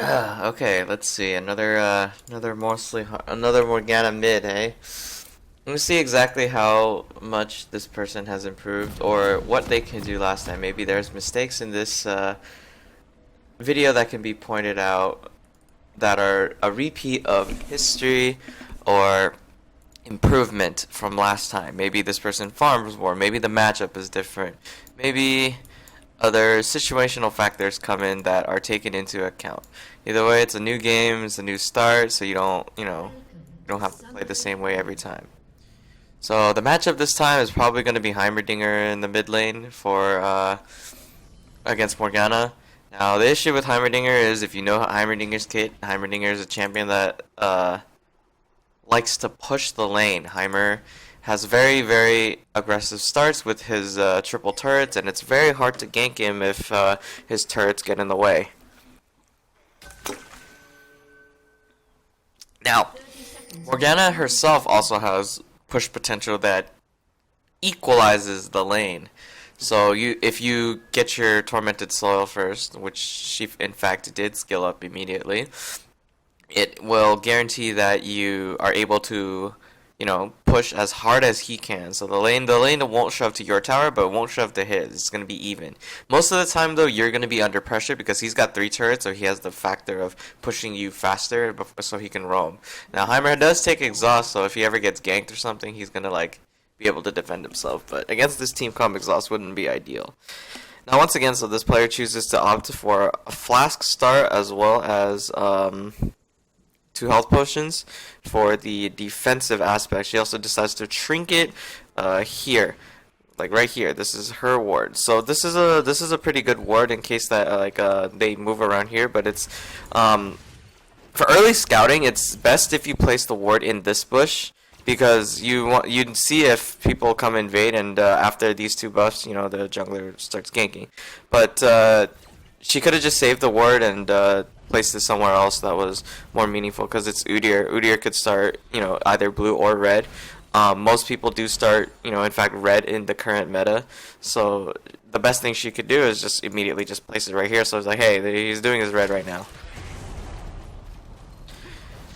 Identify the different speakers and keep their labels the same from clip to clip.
Speaker 1: Okay, let's see. Another Morgana mid, eh? Let me see exactly how much this person has improved or what they can do last time. Maybe there's mistakes in this video that can be pointed out that are a repeat of history or improvement from last time. Maybe this person farms more. Maybe the matchup is different. Maybe other situational factors come in that are taken into account. Either way, it's a new game, it's a new start, so you don't have to play the same way every time. So the matchup this time is probably going to be Heimerdinger in the mid lane for against Morgana. Now the issue with Heimerdinger is if you know Heimerdinger's kit, Heimerdinger is a champion that likes to push the lane. Heimer has very, very aggressive starts with his triple turrets, and it's very hard to gank him if his turrets get in the way. Now, Morgana herself also has push potential that equalizes the lane. So if you get your Tormented Soil first, which she in fact did skill up immediately, it will guarantee that you are able to, push as hard as he can. So the lane won't shove to your tower, but it won't shove to his. It's gonna be even. Most of the time, though, you're gonna be under pressure because he's got 3 turrets, so he has the factor of pushing you faster, so he can roam. Now Heimer does take exhaust, so if he ever gets ganked or something, he's gonna be able to defend himself. But against this team comp, exhaust wouldn't be ideal. Now once again, so this player chooses to opt for a flask start as well as 2 health potions for the defensive aspect. She also decides to trinket here, like right here. This is her ward. So this is a pretty good ward in case that they move around here. But it's for early scouting. It's best if you place the ward in this bush because you'd see if people come invade, and after these 2 buffs, the jungler starts ganking. But she could have just saved the ward and placed it somewhere else that was more meaningful because it's Udyr. Udyr could start, either blue or red. Most people do start, in fact, red in the current meta. So the best thing she could do is just immediately just place it right here. So it's like, hey, he's doing his red right now.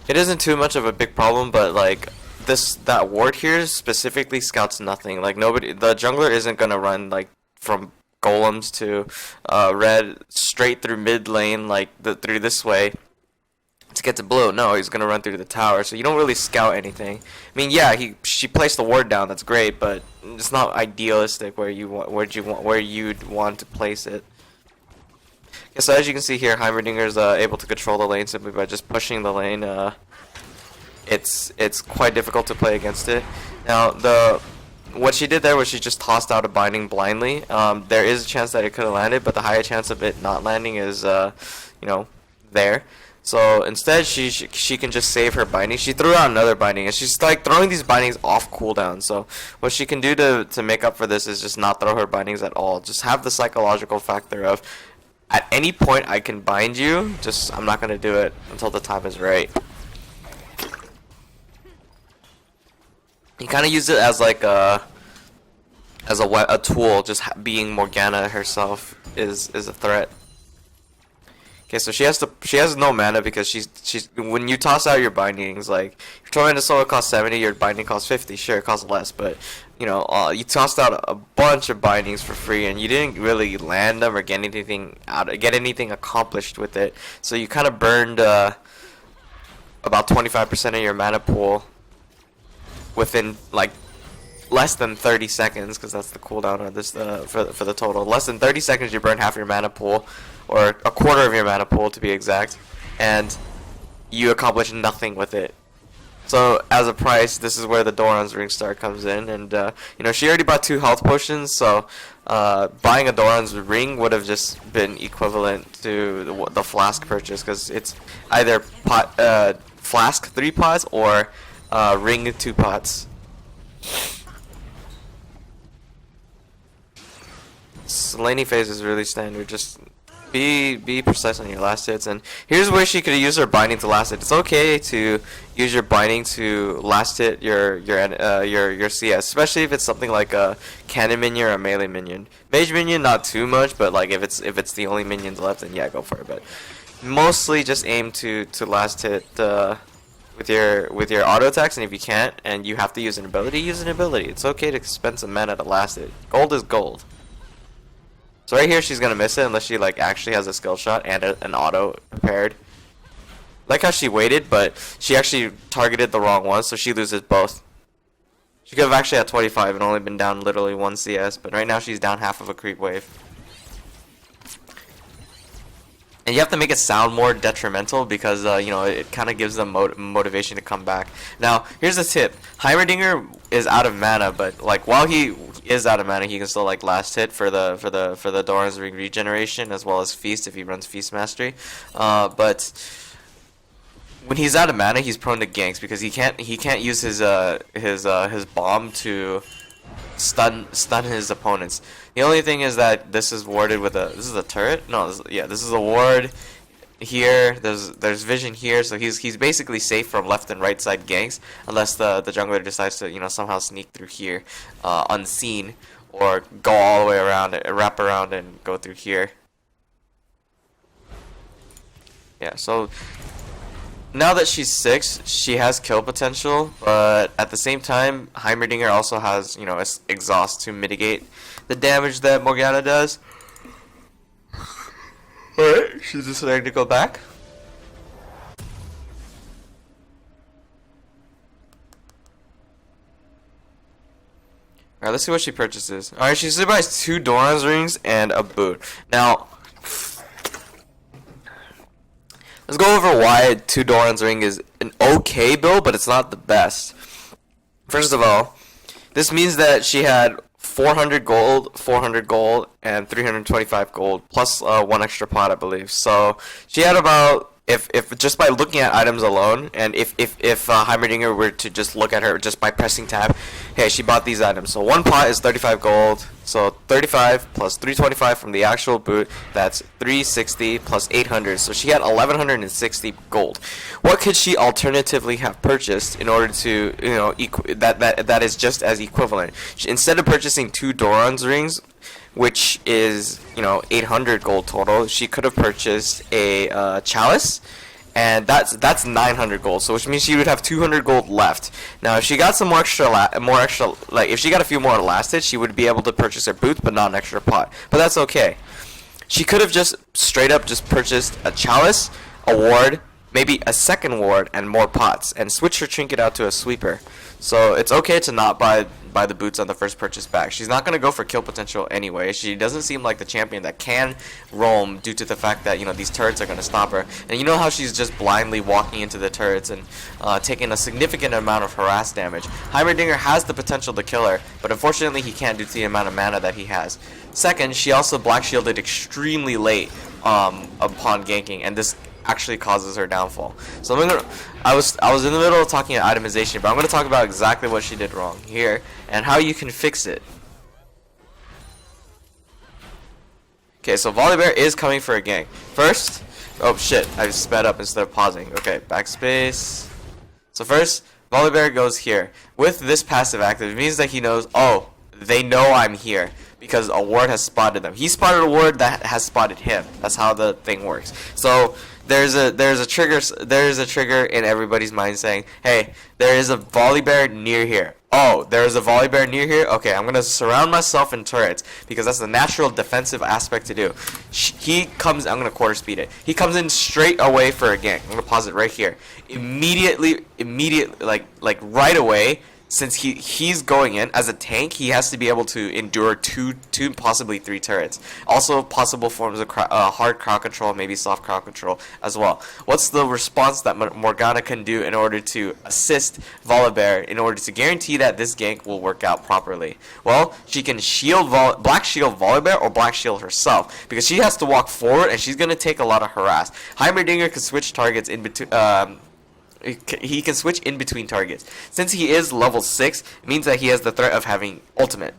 Speaker 1: It isn't too much of a big problem, but that ward here specifically scouts nothing. Like the jungler isn't gonna run from golems to red straight through mid lane through this way to get to blue. No, he's gonna run through the tower, so you don't really scout anything. I mean, yeah, she placed the ward down. That's great, but it's not idealistic where you'd want to place it. Okay, so as you can see here, Heimerdinger is able to control the lane simply by just pushing the lane. It's quite difficult to play against it. Now what she did there was she just tossed out a binding blindly. There is a chance that it could have landed, but the higher chance of it not landing is there. So instead she can just save her binding. She threw out another binding, and she's throwing these bindings off cooldown. So what she can do to make up for this is just not throw her bindings at all. Just have the psychological factor of at any point I can bind you, just I'm not gonna do it until the time is right. You kind of use it as a tool. Just being Morgana herself is a threat. Okay, so she has no mana because she's when you toss out your bindings, like your Tormented Soul costs 70, your binding costs 50. Sure, it costs less, but you tossed out a bunch of bindings for free, and you didn't really land them or get anything accomplished with it. So you kind of burned about 25% of your mana pool within less than 30 seconds, because that's the cooldown on this for the total. Less than 30 seconds, you burn half your mana pool, or a quarter of your mana pool to be exact, and you accomplish nothing with it. So as a price, this is where the Doran's Ring Star comes in, and she already bought 2 health potions, so buying a Doran's Ring would have just been equivalent to the flask purchase, because it's either flask 3 pots or ring 2 pots. Laning phase is really standard. Just be precise on your last hits, and here's where she could use her binding to last hit. It's okay to use your binding to last hit your CS, especially if it's something like a cannon minion or a melee minion. Mage minion, not too much, but if it's the only minions left, then yeah, go for it. But mostly just aim to last hit with your auto attacks, and if you can't and you have to use an ability, use an ability. It's okay to spend some mana to last it. Gold is gold. So right here she's gonna miss it unless she like actually has a skill shot and an auto prepared. Like how she waited, but she actually targeted the wrong one, so she loses both. She could have actually had 25 and only been down literally 1 CS, but right now she's down half of a creep wave. And you have to make it sound more detrimental because, you know, it kind of gives them motivation to come back. Now, here's a tip. Heimerdinger is out of mana, but, like, while he is out of mana, he can still, like, last hit for the Doran's Ring regeneration as well as Feast if he runs Feast Mastery. But when he's out of mana, he's prone to ganks because he can't use his bomb to stun his opponents. The only thing is that this is warded with a this is a turret. No, this is a ward here. There's vision here, so he's basically safe from left and right side ganks unless the jungler decides to, you know, somehow sneak through here unseen, or go all the way around it, wrap around and go through here. Yeah, so now that she's 6, she has kill potential, but at the same time, Heimerdinger also has, you know, exhaust to mitigate the damage that Morgana does. Alright, she's deciding to go back. Alright, let's see what she purchases. Alright, she buys 2 Doran's rings and a boot. Now, let's go over why 2 Doran's ring is an okay build, but it's not the best. First of all, this means that she had 400 gold, and 325 gold, plus 1 extra pot, I believe. So she had about, if just by looking at items alone, and if Heimerdinger were to just look at her just by pressing tab, hey, she bought these items. So 1 pot is 35 gold, so 35 plus 325 from the actual boot, that's 360 plus 800. So she had 1160 gold. What could she alternatively have purchased in order to, you know, that is just as equivalent? Instead of purchasing 2 Doran's rings, which is, you know, 800 gold total, she could have purchased a chalice, and that's 900 gold. So which means she would have 200 gold left. Now, if she got some more extra, like if she got a few more last hits, she would be able to purchase her boots, but not an extra pot. But that's okay. She could have just straight up just purchased a chalice, a ward, maybe a second ward, and more pots, and switch her trinket out to a sweeper. So it's okay to not buy the boots on the first purchase back. She's not going to go for kill potential anyway. She doesn't seem like the champion that can roam due to the fact that, you know, these turrets are going to stop her. And you know how she's just blindly walking into the turrets and taking a significant amount of harass damage. Heimerdinger has the potential to kill her, but unfortunately he can't due to the amount of mana that he has. Second, she also black shielded extremely late upon ganking, and this actually causes her downfall. So I was in the middle of talking about itemization, but I'm going to talk about exactly what she did wrong here and how you can fix it. Okay, so Volibear is coming for a gank. First, oh shit, I sped up instead of pausing. Okay, backspace. So first, Volibear goes here. With this passive active, it means that he knows, oh, they know I'm here, because a ward has spotted them. He spotted a ward that has spotted him. That's how the thing works. So there's a trigger in everybody's mind saying, hey, there is a Volibear near here. Oh, there is a Volibear near here? Okay, I'm going to surround myself in turrets, because that's the natural defensive aspect to do. I'm going to quarter speed it. He comes in straight away for a gank. I'm going to pause it right here. Immediately, like right away, since he's going in as a tank, he has to be able to endure two possibly 3 turrets. Also, possible forms of hard crowd control, maybe soft crowd control as well. What's the response that Morgana can do in order to assist Volibear in order to guarantee that this gank will work out properly? Well, she can black shield Volibear or black shield herself, because she has to walk forward and she's gonna take a lot of harass. Heimerdinger can switch targets in between. He can switch in between targets. Since he is level 6, it means that he has the threat of having ultimate,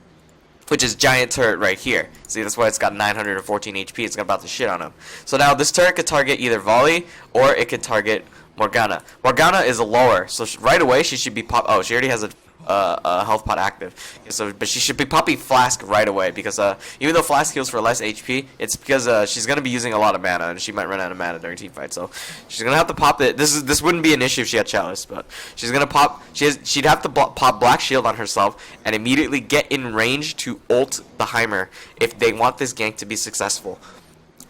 Speaker 1: which is giant turret right here. See, that's why it's got 914 HP. It's about to shit on him. So now this turret could target either Volley or it could target Morgana. Morgana is lower, so right away she should be pop. Oh, she already has a health pot active. So, but she should be popping Flask right away because even though Flask heals for less HP, it's because she's gonna be using a lot of mana and she might run out of mana during team fight. So she's gonna have to pop it. This wouldn't be an issue if she had Chalice, but she's gonna pop. She'd have to pop Black Shield on herself and immediately get in range to ult the Heimer if they want this gank to be successful.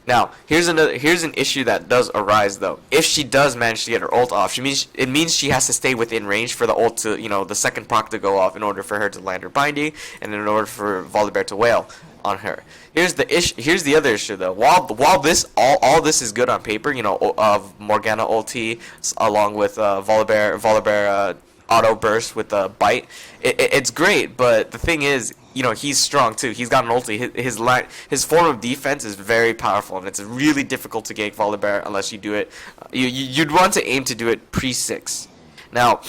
Speaker 1: Now, here's an issue that does arise though. If she does manage to get her ult off, it means she has to stay within range for the ult to, the second proc to go off in order for her to land her binding and in order for Volibear to wail on her. Here's the other issue though. While this all this is good on paper, Morgana ulti along with Volibear auto burst with a bite, it's great, but the thing is, he's strong too. He's got an ulti. His form of defense is very powerful, and it's really difficult to gank Volibear unless you do it. You'd want to aim to do it pre-6. Now,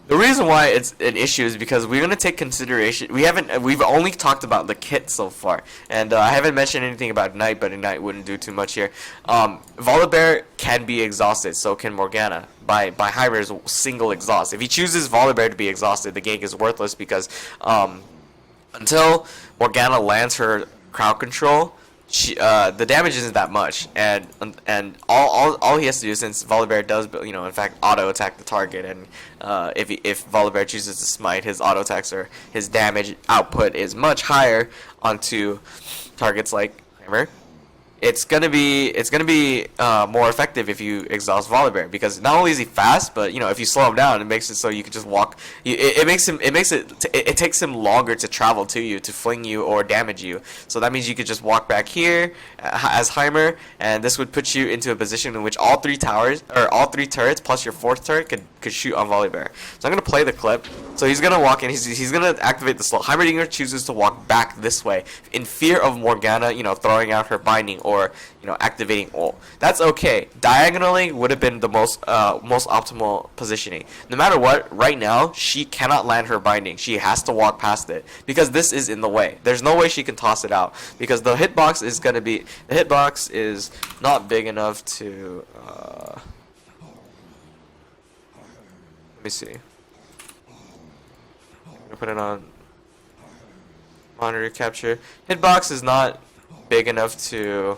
Speaker 1: the reason why it's an issue is because we're gonna take consideration. We've only talked about the kit so far, and I haven't mentioned anything about Ignite, but Ignite wouldn't do too much here. Volibear can be exhausted, so can Morgana by Heimer's single exhaust. If he chooses Volibear to be exhausted, the gank is worthless because until Morgana lands her crowd control, the damage isn't that much, and all he has to do, since Volibear does, in fact, auto attack the target, and if Volibear chooses to smite, his auto attacks or his damage output is much higher onto targets like Heimer. It's gonna be more effective if you exhaust Volibear, because not only is he fast, but if you slow him down, it makes it so you can just walk. It takes him longer to travel to you, to fling you or damage you. So that means you could just walk back here as Heimer, and this would put you into a position in which all three turrets plus your fourth turret could shoot on Volibear. So I'm gonna play the clip. So he's gonna walk in. He's gonna activate the slow. Heimerdinger chooses to walk back this way in fear of Morgana, throwing out her binding or activating ult. That's okay. Diagonally would have been the most optimal positioning. No matter what, right now she cannot land her binding. She has to walk past it because this is in the way. There's no way she can toss it out because the hitbox is not big enough to. Let me see. I'm gonna put it on monitor capture. Hitbox is not big enough to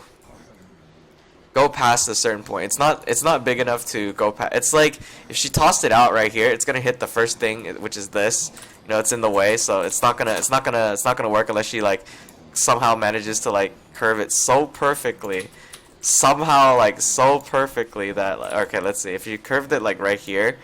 Speaker 1: go past a certain point. It's not big enough to go past. It's like if she tossed it out right here, it's gonna hit the first thing, which is this. It's in the way, so it's not gonna work unless she somehow manages to curve it so perfectly. Somehow so perfectly that okay, let's see. If you curved it right here,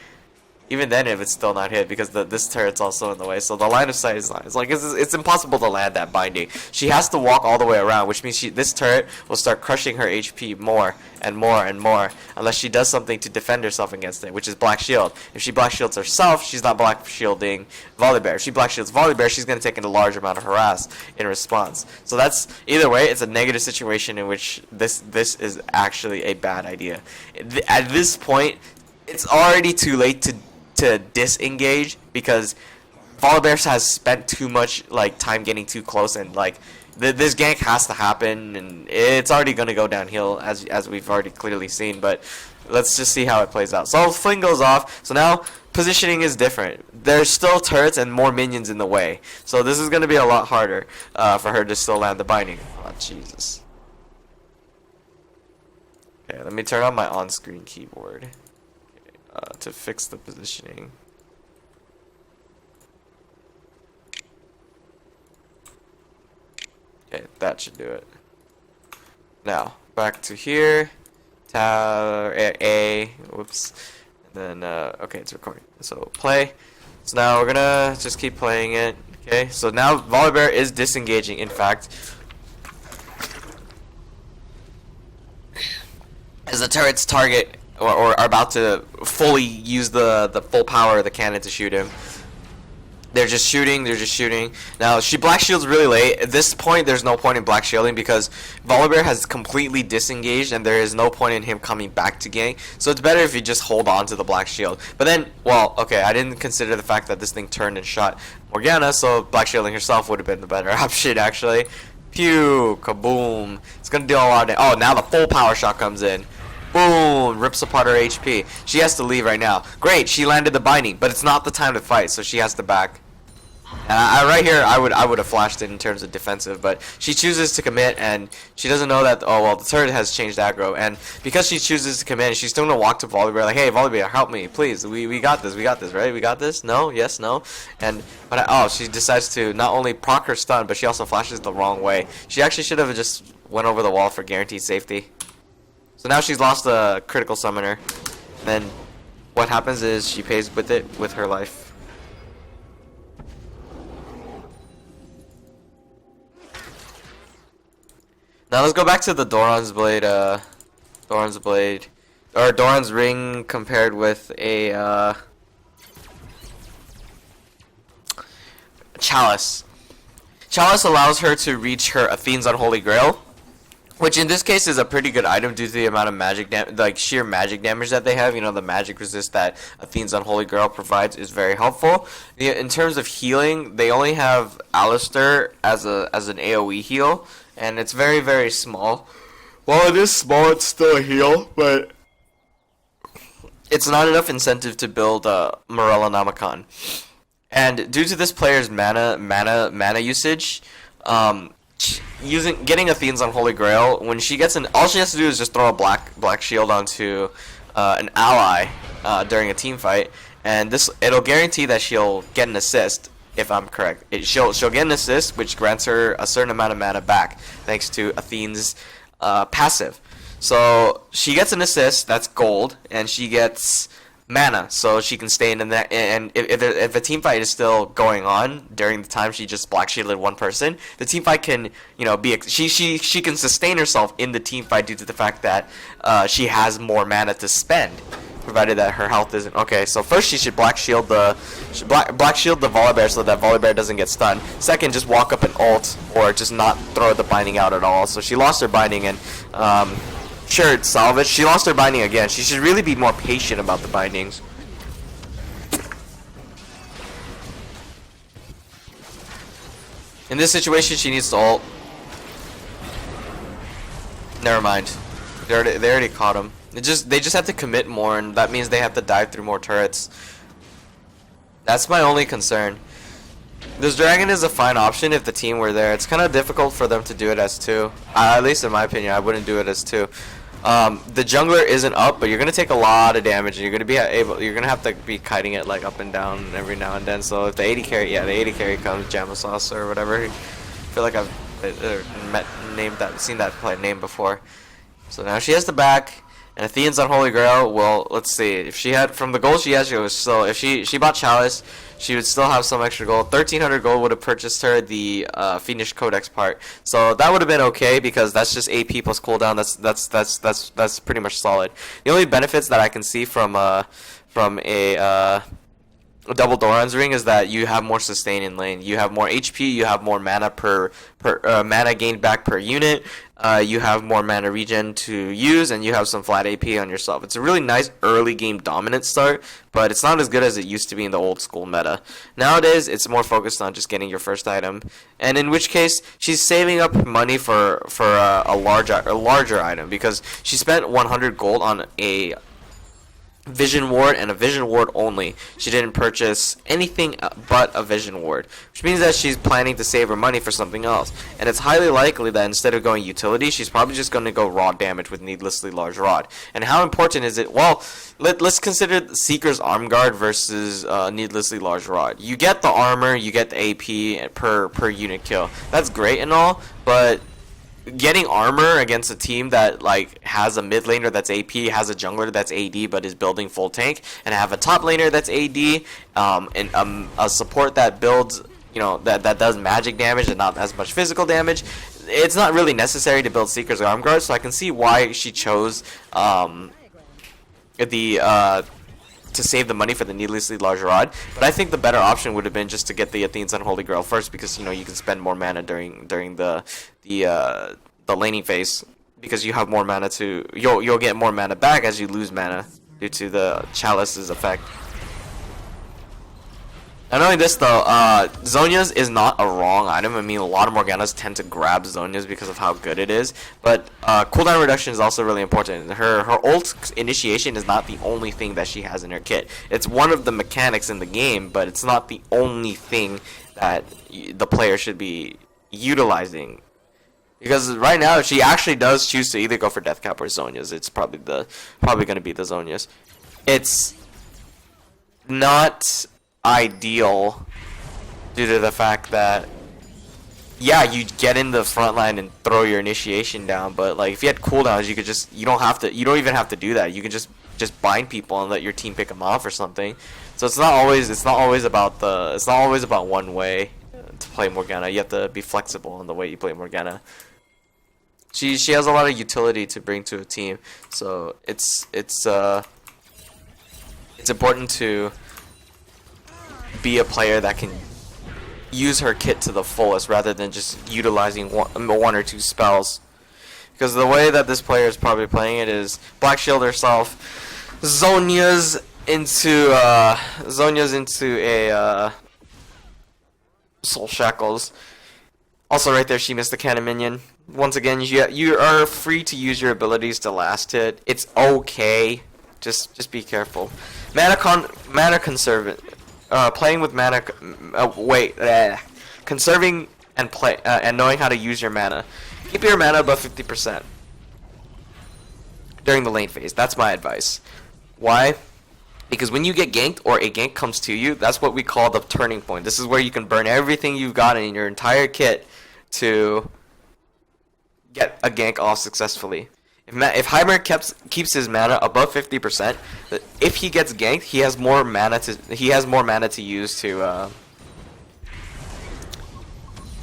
Speaker 1: even then if it's still not hit because this turret's also in the way, so the line of sight is not. It's impossible to land that binding. She has to walk all the way around, which means this turret will start crushing her HP more and more and more unless she does something to defend herself against it, which is Black Shield. If she Black Shields herself, she's not Black Shielding Volibear. If she Black Shields Volibear, she's going to take in a large amount of harass in response. So that's, either way, it's a negative situation in which this is actually a bad idea. At this point, it's already too late to disengage because Volibear has spent too much time getting too close, and this gank has to happen, and it's already going to go downhill as we've already clearly seen. But let's just see how it plays out. So fling goes off. So now positioning is different. There's still turrets and more minions in the way, so this is going to be a lot harder for her to still land the binding. Oh Jesus. Okay, let me turn on my on-screen keyboard to fix the positioning. Okay, that should do it. Now, back to here. Tab A, whoops. And then, okay, it's recording. So, play. So now we're gonna just keep playing it. Okay, so now Volibear is disengaging, in fact. As the turret's target or are about to fully use the full power of the cannon to shoot him. They're just shooting. Now, she Black Shields really late. At this point, there's no point in Black Shielding because Volibear has completely disengaged and there is no point in him coming back to gank. So it's better if you just hold on to the Black Shield. But then, well, okay, I didn't consider the fact that this thing turned and shot Morgana, so Black Shielding herself would have been the better option, actually. Pew! Kaboom! It's gonna do a lot of damage. Oh, now the full power shot comes in. Boom! Rips apart her HP. She has to leave right now. Great, she landed the binding, but it's not the time to fight, so she has to back. And right here, I would have flashed it in terms of defensive, but she chooses to commit, and she doesn't know that. Oh well, the turret has changed aggro, and because she chooses to commit, she's still gonna walk to Volibear like, "Hey, Volibear, help me, please. We got this, right? We got this. No, yes, no." And oh, she decides to not only proc her stun, but she also flashes the wrong way. She actually should have just went over the wall for guaranteed safety. So now she's lost a critical summoner. Then what happens is she pays with it with her life. Now let's go back to the Doran's Blade, or Doran's Ring compared with a Chalice. Chalice allows her to reach her Athene's Unholy Grail, which in this case is a pretty good item due to the amount of magic like sheer magic damage that they have. You know, the magic resist that Athene's Unholy Grail provides is very helpful. In terms of healing, they only have Alistar as an AoE heal, and it's very, very small. While it is small, it's still a heal, but it's not enough incentive to build Morella Namicon. And due to this player's mana usage, getting Athene's Unholy Grail, when she gets all she has to do is just throw a black shield onto an ally during a team fight, and it'll guarantee that she'll get an assist. If I'm correct, she'll get an assist, which grants her a certain amount of mana back, thanks to Athene's passive. So she gets an assist, that's gold, and she gets mana, so she can stay in the net. And if a team fight is still going on during the time she just black shielded one person, the team fight can, you know, she can sustain herself in the team fight due to the fact that she has more mana to spend, provided that her health isn't okay. So first she should black shield the Volibear so that Volibear doesn't get stunned. Second, just walk up and ult, or just not throw the binding out at all. So she lost her binding, and sure, it's salvage. She lost her binding again. She should really be more patient about the bindings. In this situation, she needs to ult. Never mind. They already caught him. They just have to commit more, and that means they have to dive through more turrets. That's my only concern. This dragon is a fine option if the team were there. It's kind of difficult for them to do it as 2. At least in my opinion, I wouldn't do it as 2. The jungler isn't up, but you're gonna take a lot of damage, and you're gonna have to be kiting it like up and down every now and then. So if the AD carry comes, Jamasauce or whatever. I feel like I've seen that play name before. So now she has the back. And Athene's Unholy Grail, well, let's see. If she had, from the gold she has, if she bought Chalice, she would still have some extra gold. 1,300 gold would have purchased her the Fiendish Codex part. So that would have been okay, because that's just AP plus cooldown. That's pretty much solid. The only benefits that I can see from a double Doran's Ring is that you have more sustain in lane. You have more HP. You have more mana per mana gained back per unit. You have more mana regen to use, and you have some flat AP on yourself. It's a really nice early game dominant start, but it's not as good as it used to be in the old school meta. Nowadays, it's more focused on just getting your first item, and in which case she's saving up money for a larger item, because she spent 100 gold on a Vision Ward, and a Vision Ward only. She didn't purchase anything but a Vision Ward, which means that she's planning to save her money for something else. And it's highly likely that instead of going utility, she's probably just going to go raw damage with Needlessly Large Rod. And how important is it? Well, let's consider Seeker's Arm Guard versus Needlessly Large Rod. You get the armor, you get the AP per unit kill. That's great and all, but getting armor against a team that like has a mid laner that's AP, has a jungler that's AD but is building full tank, and have a top laner that's AD, and a support that builds, you know, that does magic damage and not as much physical damage. It's not really necessary to build Seeker's Arm Guard, so I can see why she chose to save the money for the Needlessly Large Rod. But I think the better option would have been just to get the Athene's Unholy Grail first, because, you know, you can spend more mana during the laning phase, because you have more mana to you'll get more mana back as you lose mana due to the Chalice's effect. Not only this though, Zhonya's is not a wrong item. I mean, a lot of Morganas tend to grab Zhonya's because of how good it is. But cooldown reduction is also really important. Her ult initiation is not the only thing that she has in her kit. It's one of the mechanics in the game, but it's not the only thing that the player should be utilizing. Because right now, if she actually does choose to either go for Deathcap or Zhonya's, it's probably going to be the Zhonya's. It's not ideal due to the fact that, yeah, you get in the front line and throw your initiation down, but like if you had cooldowns, you don't even have to do that. You can just bind people and let your team pick them off or something. So it's not always about one way to play Morgana. You have to be flexible in the way you play Morgana. She has a lot of utility to bring to a team, so it's important to be a player that can use her kit to the fullest rather than just utilizing one or two spells. Because the way that this player is probably playing it is Black Shield herself, Zhonya's into a Soul Shackles. Also right there, she missed the cannon minion. Once again, you are free to use your abilities to last hit. It's okay. Just be careful. Mana conservant. Playing with mana. Conserving and and knowing how to use your mana. Keep your mana above 50% during the lane phase. That's my advice. Why? Because when you get ganked or a gank comes to you, that's what we call the turning point. This is where you can burn everything you've got in your entire kit to get a gank off successfully. If Heimer keeps his mana above 50%, if he gets ganked, he has more mana to use to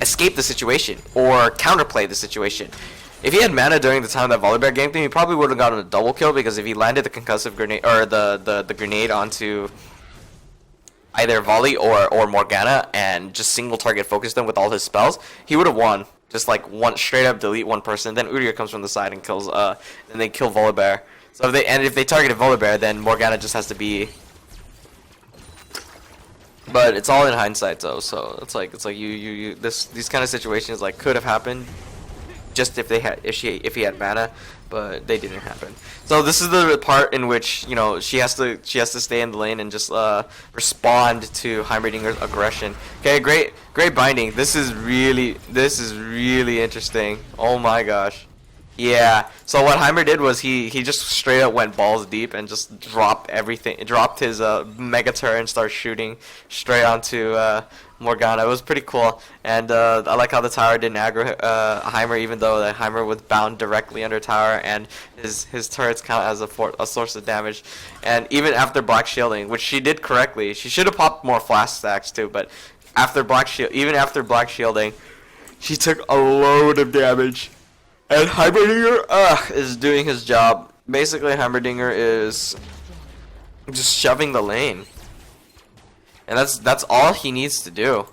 Speaker 1: escape the situation or counterplay the situation. If he had mana during the time that Volibear ganked him, he probably would have gotten a double kill, because if he landed the concussive grenade or the grenade onto either Volley or Morgana and just single target focused them with all his spells, he would have won. Just like one straight up delete one person, then Udyr comes from the side and kills and they kill Volibear. So if they targeted Volibear, then Morgana just has to be. But it's all in hindsight though, so it's like these kind of situations like could have happened just if he had mana, but they didn't happen. So this is the part in which, you know, she has to stay in the lane and just respond to Heimerdinger's aggression. Okay, great binding. This is really interesting. Oh my gosh. Yeah. So what Heimer did was he just straight up went balls deep and just dropped everything. Dropped his Mega Turret and started shooting straight onto Morgana. It was pretty cool, and I like how the tower didn't aggro Heimer, even though the Heimer was bound directly under tower, and his turrets count as a source of damage. And even after Black Shielding, which she did correctly, she should have popped more flash stacks too. But even after Black Shielding, she took a load of damage. And Heimerdinger is doing his job. Basically, Heimerdinger is just shoving the lane. And that's all he needs to do.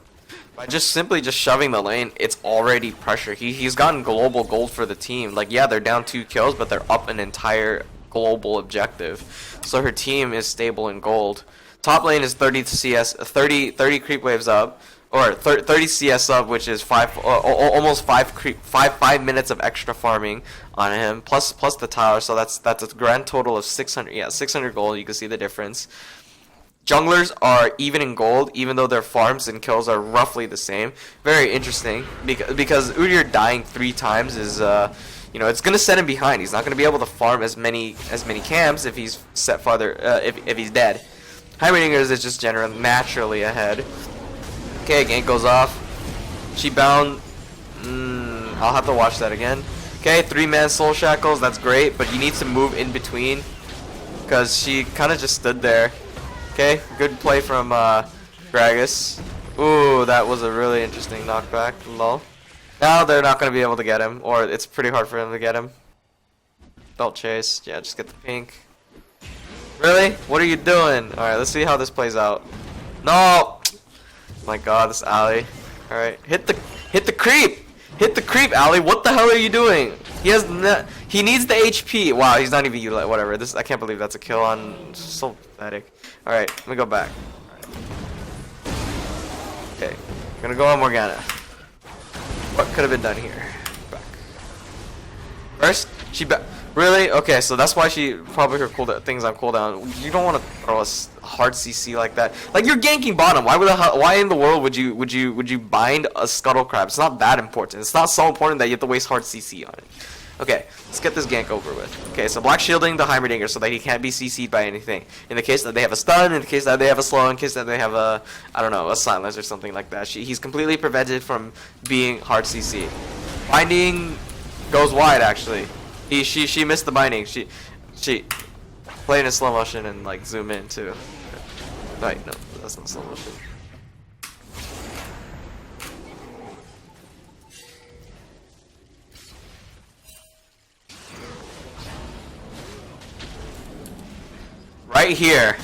Speaker 1: By simply shoving the lane, it's already pressure. He's gotten global gold for the team. Like, yeah, they're down 2 kills, but they're up an entire global objective. So her team is stable in gold. Top lane is 30 CS, 30 creep waves up. Or 30 CS up, which is almost 5 minutes of extra farming on him, plus the tower. So that's a grand total of 600. Yeah, 600 gold. You can see the difference. Junglers are even in gold, even though their farms and kills are roughly the same. Very interesting, because Udyr dying 3 times is it's gonna set him behind. He's not gonna be able to farm as many camps if he's set farther if he's dead. Heimerdinger's is just naturally ahead. Okay, gank goes off. She bound. I'll have to watch that again. Okay, 3-man Soul Shackles. That's great, but you need to move in between, because she kind of just stood there. Okay, good play from Gragas. Ooh, that was a really interesting knockback. Lol. Now they're not going to be able to get him, or it's pretty hard for them to get him. Belt chase. Yeah, just get the pink. Really? What are you doing? Alright, let's see how this plays out. No! My god, this Ali. Alright, hit the creep! Hit the creep, Ali! What the hell are you doing? He needs the HP. Wow, he's not even utilizing. Whatever. I can't believe that's a kill on. So pathetic. Alright, let me go back. Okay, gonna go on Morgana. What could have been done here? Back. First, really? Okay, so that's why she probably her cooldown things on cooldown. You don't want to throw a hard CC like that. Like you're ganking bottom. Why in the world would you bind a Scuttle Crab? It's not that important. It's not so important that you have to waste hard CC on it. Okay, let's get this gank over with. Okay, so black shielding the Heimerdinger so that he can't be CC'd by anything. In the case that they have a stun, in the case that they have a slow, in case that they have a, I don't know, a silence or something like that. He's completely prevented from being hard CC. Binding goes wide actually. She missed the binding. She play it in slow motion and like zoom in too. Wait, no, that's not slow motion. Right here.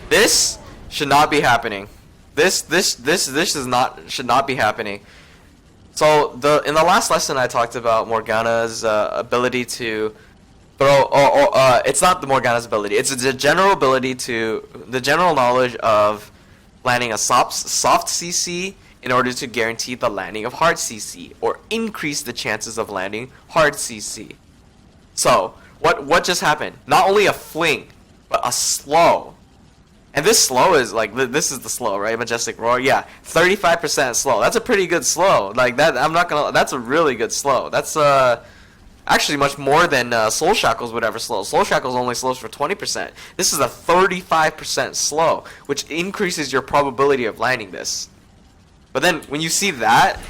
Speaker 1: This should not be happening. This should not be happening. So in the last lesson I talked about Morgana's ability to throw, it's not the Morgana's ability. It's the general ability to, the general knowledge of landing a soft CC in order to guarantee the landing of hard CC or increase the chances of landing hard CC. So what just happened? Not only a fling, but a slow. And this slow is like, this is the slow, right? Majestic Roar, yeah, 35% slow. That's a pretty good slow. Like that, that's a really good slow. That's actually much more than Soul Shackles would ever slow. Soul Shackles only slows for 20%. This is a 35% slow, which increases your probability of landing this. But then when you see that,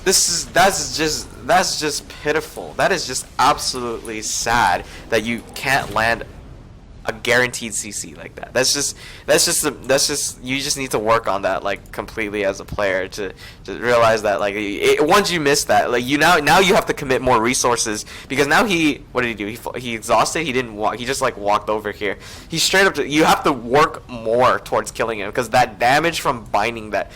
Speaker 1: that's just pitiful. That is just absolutely sad that you can't land a guaranteed CC like that. That's just you just need to work on that like completely as a player to realize that like once you miss that, like now you have to commit more resources, because now what did he do? He exhausted. He didn't walk. He just like walked over here. He straight up. You have to work more towards killing him, because that damage from binding that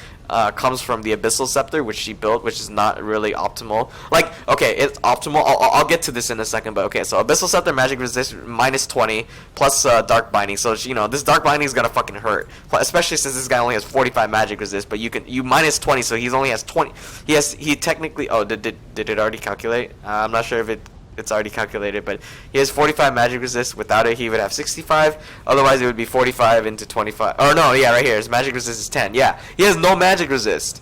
Speaker 1: comes from the Abyssal Scepter, which she built, which is not really optimal. Like, okay, it's optimal. I'll get to this in a second, but okay, so Abyssal Scepter magic resist minus 20 plus Dark Binding. So you know this Dark Binding is gonna fucking hurt, especially since this guy only has 45 magic resist. But you minus 20, so he only has 20. He technically. Oh, did it already calculate? I'm not sure if it's already calculated, but he has 45 magic resist. Without it, he would have 65. Otherwise, it would be 45 into 25. Oh no, yeah, right here. His magic resist is 10. Yeah, he has no magic resist.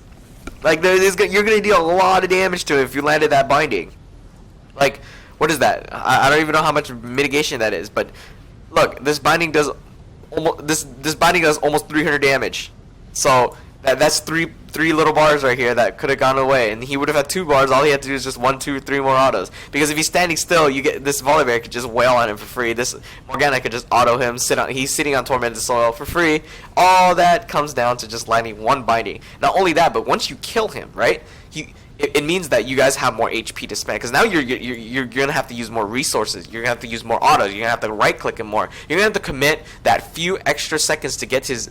Speaker 1: Like you're gonna deal a lot of damage to him if you landed that binding. Like, what is that? I don't even know how much mitigation that is. But look, this binding does this binding does almost 300 damage. So that's three little bars right here that could have gone away, and he would have had 2 bars. All he had to do is just 1, 2, 3 more autos. Because if he's standing still, you get this Volibear could just wail on him for free. This Morgana could just auto him. He's sitting on Tormented Soil for free. All that comes down to just landing 1 binding. Not only that, but once you kill him, right? It means that you guys have more HP to spend, because now you're gonna have to use more resources. You're gonna have to use more autos. You're gonna have to right click him more. You're gonna have to commit that few extra seconds to get his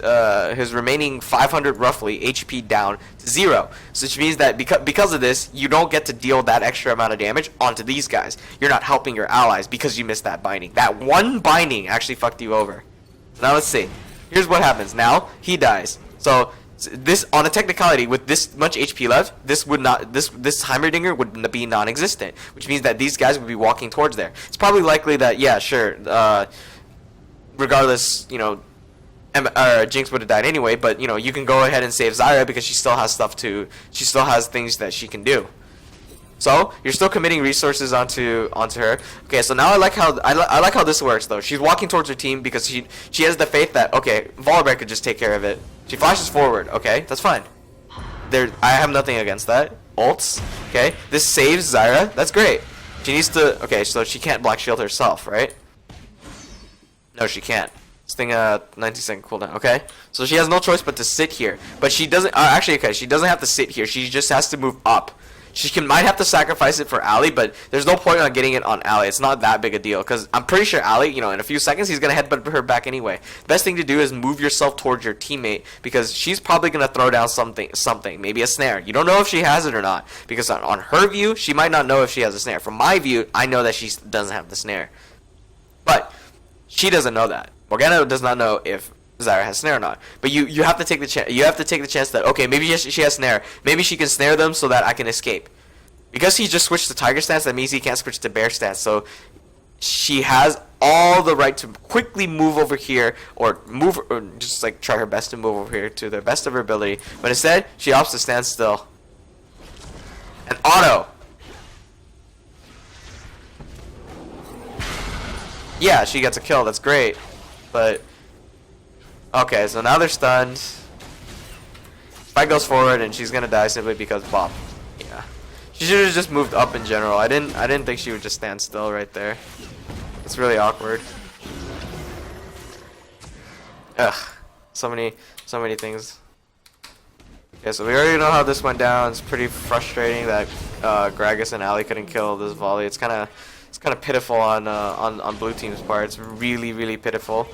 Speaker 1: remaining 500 roughly HP down to 0. So which means that because of this, you don't get to deal that extra amount of damage onto these guys. You're not helping your allies because you missed that binding. That 1 binding actually fucked you over. Now let's see. Here's what happens. Now he dies. So this, on a technicality, with this much HP left, this Heimerdinger would be non-existent, which means that these guys would be walking towards there. It's probably likely that, yeah, sure, regardless, you know, Jinx would have died anyway, but you know, you can go ahead and save Zyra because she still has she still has things that she can do. So you're still committing resources onto her. Okay, so now I like how this works though. She's walking towards her team because she has the faith that, okay, Volibear could just take care of it. She flashes forward. Okay, that's fine. I have nothing against that. Ults. Okay, this saves Zyra. That's great. She needs to. Okay, so she can't black shield herself, right? No, she can't. This thing 90-second cooldown. Okay, so she has no choice but to sit here. But she doesn't. Actually, okay, she doesn't have to sit here. She just has to move up. She might have to sacrifice it for Ali, but there's no point on getting it on Ali. It's not that big a deal, because I'm pretty sure Ali, you know, in a few seconds, he's going to headbutt her back anyway. Best thing to do is move yourself towards your teammate, because she's probably going to throw down something, maybe a snare. You don't know if she has it or not, because on her view, she might not know if she has a snare. From my view, I know that she doesn't have the snare. But she doesn't know that. Morgana does not know if Zyra has snare or not. But you have to take the chance. You have to take the chance that okay, maybe she has snare. Maybe she can snare them so that I can escape. Because he just switched to tiger stance, that means he can't switch to bear stance. So she has all the right to quickly move over here, or just like try her best to move over here to the best of her ability. But instead, she opts to stand still. And auto. Yeah, she gets a kill. That's great. But okay, so now they're stunned. Fight goes forward, and she's gonna die simply because bop. Yeah, she should have just moved up in general. I didn't think she would just stand still right there. It's really awkward. Ugh, so many things. Okay, so we already know how this went down. It's pretty frustrating that Gragas and Ali couldn't kill this volley. It's kind of pitiful on blue team's part. It's really pitiful.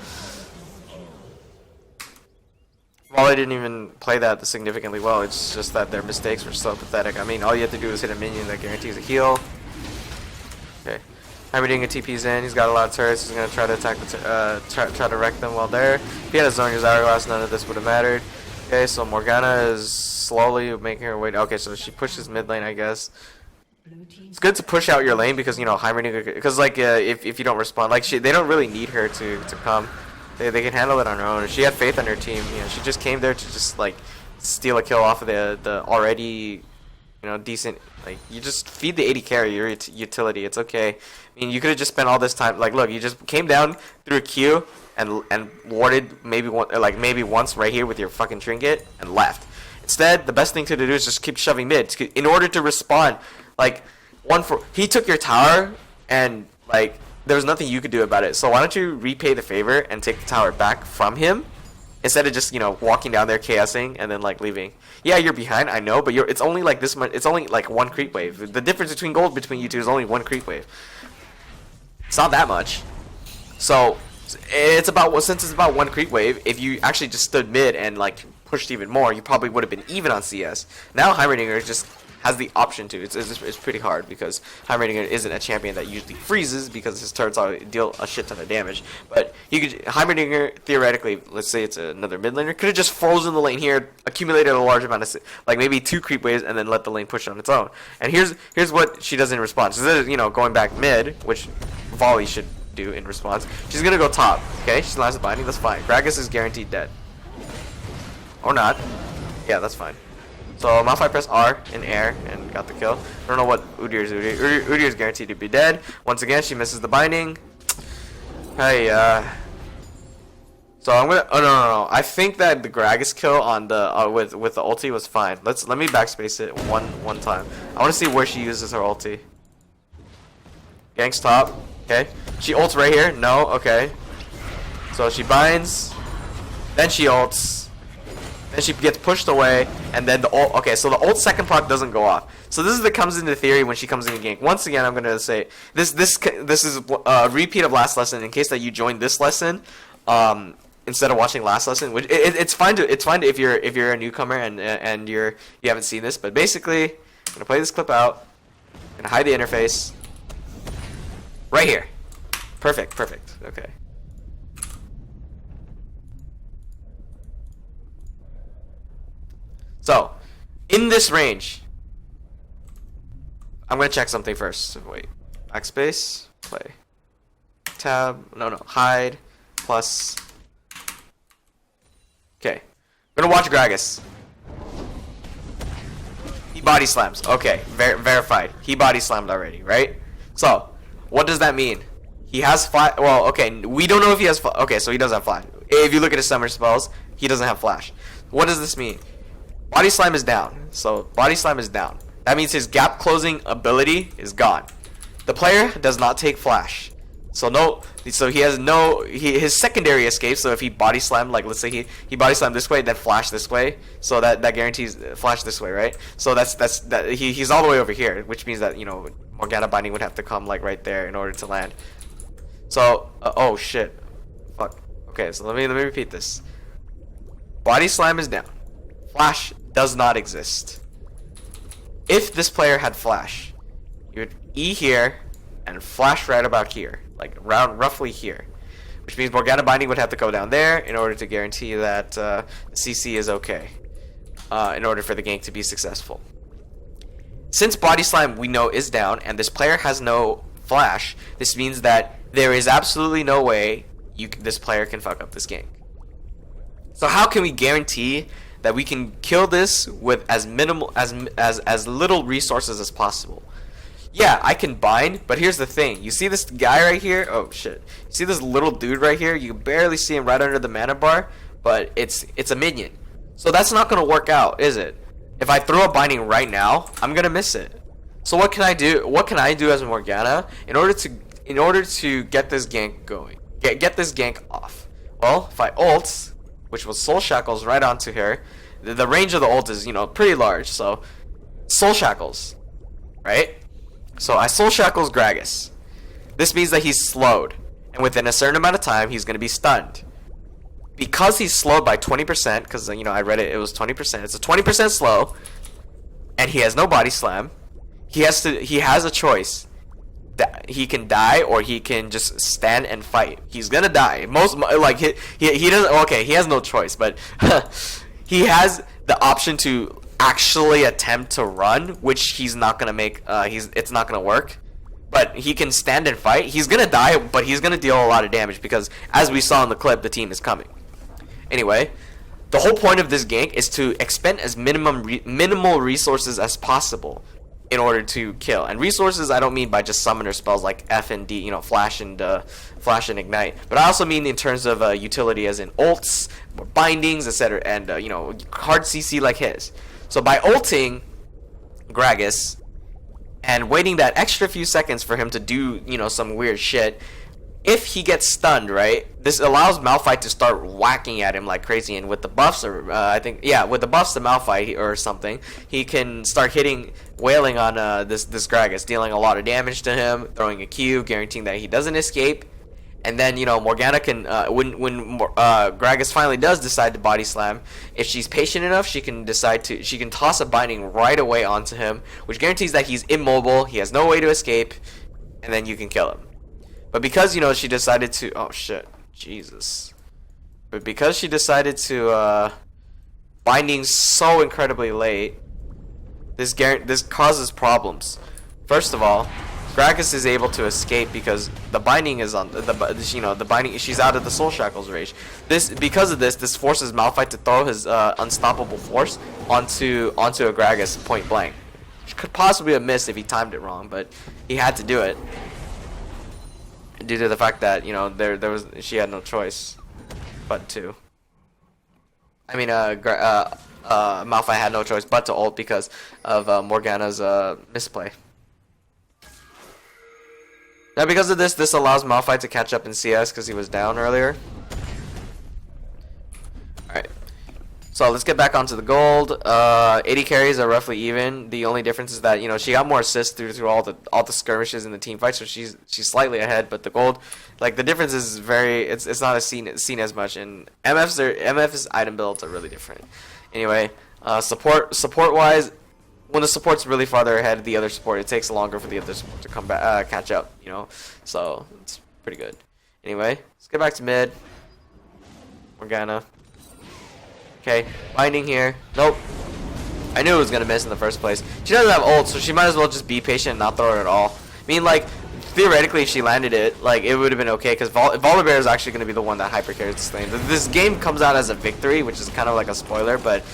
Speaker 1: Volley didn't even play that significantly well. It's just that their mistakes were so pathetic. I mean, all you have to do is hit a minion that guarantees a heal. Okay, Heimerdinger TP's in. He's got a lot of turrets. He's gonna try to attack the try to wreck them while there. If he had a Zhonya's Hourglass, none of this would have mattered. Okay, so Morgana is slowly making her way. Okay, so she pushes mid lane, I guess. It's good to push out your lane because you know Heimerdinger. Because like if you don't respond, like they don't really need her to come. They can handle it on her own. She had faith in her team. You know, she just came there to just like steal a kill off of the already, you know, decent. Like you just feed the AD carry your utility. It's okay. I mean, you could have just spent all this time. Like, look, you just came down through a Q and warded maybe once right here with your fucking trinket and left. Instead, the best thing to do is just keep shoving mid in order to respond. Like he took your tower and like. There was nothing you could do about it. So why don't you repay the favor and take the tower back from him instead of just, you know, walking down there chaosing and then like leaving. Yeah, you're behind, I know, but it's only like this much. It's only like one creep wave. The difference between gold between you two is only one creep wave. It's not that much. So since it's about one creep wave, if you actually just stood mid and like pushed even more, you probably would have been even on CS. Now Heimerdinger just has the option to. It's pretty hard because Heimerdinger isn't a champion that usually freezes because his turrets deal a shit ton of damage. But Heimerdinger theoretically, let's say it's another mid laner, could have just frozen the lane here, accumulated a large amount of like maybe 2 creep waves, and then let the lane push on its own. And here's what she does in response. Instead of, you know, going back mid, which Volley should do in response, she's gonna go top. Okay, she lands the binding. That's fine. Gragas is guaranteed dead, or not. Yeah, that's fine. So Malphite pressed R in air and got the kill. I don't know what Udyr's is guaranteed to be dead. Once again, she misses the binding. Hey, so I'm gonna. Oh no. I think that the Gragas kill on the with the ulti was fine. Let me backspace it one time. I want to see where she uses her ulti. Gang's top. Okay. She ults right here. No. Okay. So she binds. Then she ults. Then she gets pushed away, and then the ult. Okay, so the ult second proc doesn't go off. So this is the comes into theory when she comes in the gank. Once again, I'm gonna say this is a repeat of last lesson. In case that you joined this lesson, instead of watching last lesson, which it's fine to if you're a newcomer and you haven't seen this. But basically, I'm gonna play this clip out. I'm gonna hide the interface. Right here. Perfect. Okay. So, in this range, I'm gonna check something first. Wait, backspace, play, tab, no, hide, plus. Okay, I'm gonna watch Gragas. He body slams. Okay, verified. He body slammed already, right? So, what does that mean? He has flash. Well, okay, we don't know if he has. Okay, so he doesn't have flash. If you look at his summer spells, he doesn't have flash. What does this mean? Body slam is down. So body slam is down. That means his gap closing ability is gone. The player does not take flash. So he has his secondary escape. So if he body slammed, like let's say he body slammed this way, then flash this way. So that guarantees flash this way, right? So he's all the way over here, which means that, you know, Morgana binding would have to come like right there in order to land. So oh shit, fuck. Okay, so let me repeat this. Body slam is down. Flash does not exist. If this player had flash, you would E here and flash right about here, like around roughly here,
Speaker 2: which means Morgana Binding would have to go down there in order to guarantee that CC is okay, in order for the gank to be successful. Since Body Slam we know is down and this player has no flash, this means that there is absolutely no way this player can fuck up this gank. So how can we guarantee that we can kill this with as minimal as little resources as possible? Yeah, I can bind, but here's the thing. You see this guy right here? Oh shit. You see this little dude right here? You can barely see him right under the mana bar, but it's a minion. So that's not gonna work out, is it? If I throw a binding right now, I'm gonna miss it. So what can I do? What can I do as Morgana in order to get this gank going? Get this gank off? Well, if I ult, which was Soul Shackles right onto her, the range of the ult is, you know, pretty large. So Soul Shackles, right? So I Soul Shackles Gragas. This means that he's slowed, and within a certain amount of time, he's gonna be stunned. Because he's slowed by 20%, because you know I read it was 20%. It's a 20% slow, and he has no body slam. He has a choice. That he can die or he can just stand and fight. He's gonna die. He doesn't. Okay, he has no choice, but he has the option to actually attempt to run, which he's not gonna make. It's not gonna work. But he can stand and fight. He's gonna die, but he's gonna deal a lot of damage because, as we saw in the clip, the team is coming. Anyway, the whole point of this gank is to expend as minimal resources as possible in order to kill. And resources, I don't mean by just summoner spells like F and D, you know, flash and ignite, but I also mean in terms of utility, as in ults, bindings, etc., and you know, hard CC like his. So by ulting Gragas and waiting that extra few seconds for him to do, you know, some weird shit, if he gets stunned, right, this allows Malphite to start whacking at him like crazy, and with the buffs, or with the buffs to Malphite or something, he can start wailing on this Gragas, dealing a lot of damage to him, throwing a Q, guaranteeing that he doesn't escape, and then, you know, Morgana can, when Gragas finally does decide to body slam, if she's patient enough, she can toss a binding right away onto him, which guarantees that he's immobile, he has no way to escape, and then you can kill him. But because, you know, she decided to... Oh, shit. Jesus. But because she decided to, binding so incredibly late, this causes problems. First of all, Gragas is able to escape because the binding is on... the binding... She's out of the Soul Shackles range. Because of this forces Malphite to throw his, unstoppable force onto a Gragas point blank. Which could possibly have missed if he timed it wrong, but he had to do it. Due to the fact that, you know, she had no choice but to. I mean, Malphite had no choice but to ult because of Morgana's misplay. Now, because of this allows Malphite to catch up in CS because he was down earlier. Alright. So let's get back onto the gold. 80 carries are roughly even. The only difference is that, you know, she got more assists through all the skirmishes in the team fight, so she's slightly ahead. But the gold, like, the difference is it's not as seen as much. And MF's item builds are really different. Anyway, support wise, when the support's really farther ahead of the other support, it takes longer for the other support to come back, catch up. You know, so it's pretty good. Anyway, let's get back to mid. Morgana. Okay, binding here. Nope. I knew it was gonna miss in the first place. She doesn't have ult, so she might as well just be patient and not throw it at all. I mean, like, theoretically, if she landed it, like, it would have been okay, because Volibear is actually gonna be the one that hyper carries this lane. This game comes out as a victory, which is kind of like a spoiler, but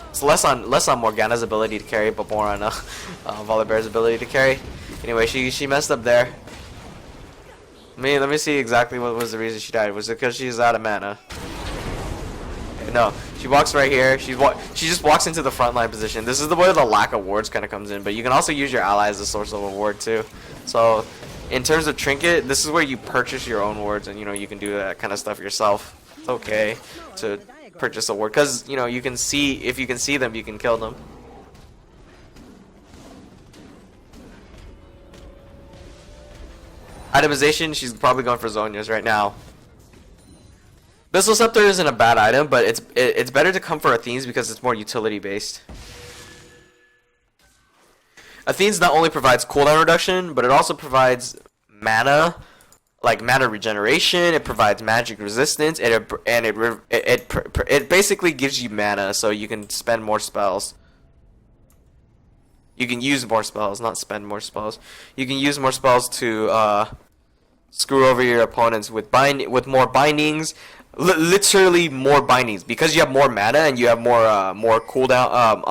Speaker 2: it's less on Morgana's ability to carry, but more on Volibear's ability to carry. Anyway, she messed up there. Let me see exactly what was the reason she died. Was it because she's out of mana? No, she walks right here. She just walks into the frontline position. This is the way the lack of wards kind of comes in, but you can also use your ally as a source of a ward too. So, in terms of trinket, this is where you purchase your own wards, and, you know, you can do that kind of stuff yourself. It's okay to purchase a ward because, you know, you can see, if you can see them, you can kill them. Itemization, she's probably going for Zhonya's right now. Bissell Scepter isn't a bad item, but it's better to come for Athene's because it's more utility based. Athene's not only provides cooldown reduction, but it also provides mana, like mana regeneration. It provides magic resistance. It basically gives you mana, so you can spend more spells. You can use more spells, not spend more spells. You can use more spells to screw over your opponents with more bindings. Literally more bindings, because you have more mana and you have more cooldown,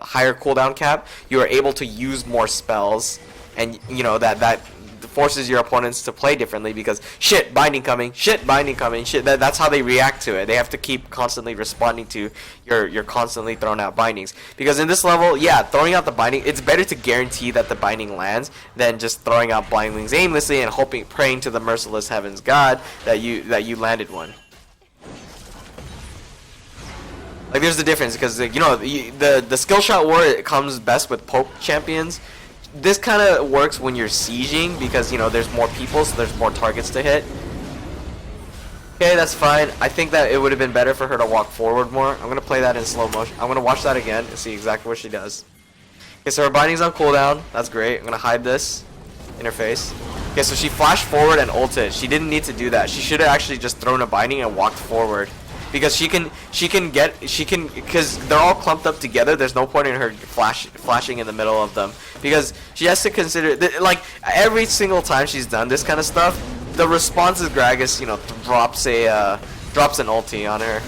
Speaker 2: higher cooldown cap. You are able to use more spells, and you know that forces your opponents to play differently, because shit, binding coming, shit, that's how they react to it. They have to keep constantly responding to your constantly thrown out bindings, because in this level, yeah, throwing out the binding, it's better to guarantee that the binding lands than just throwing out bindings aimlessly and praying to the merciless heavens god that you landed one. Like, there's the difference, because you know the skill shot war, it comes best with poke champions. This kind of works when you're sieging, because you know there's more people, so there's more targets to hit. Okay, that's fine. I think that it would have been better for her to walk forward more. I'm gonna play that in slow motion. I'm gonna watch that again and see exactly what she does. Okay, so her binding's on cooldown. That's great. I'm gonna hide this in her face. Okay, so she flashed forward and ulted. She didn't need to do that. She should have actually just thrown a binding and walked forward. Because because they're all clumped up together. There's no point in her flashing in the middle of them, because she has to consider like every single time she's done this kind of stuff, the response is Gragas, you know, drops an ulti on her,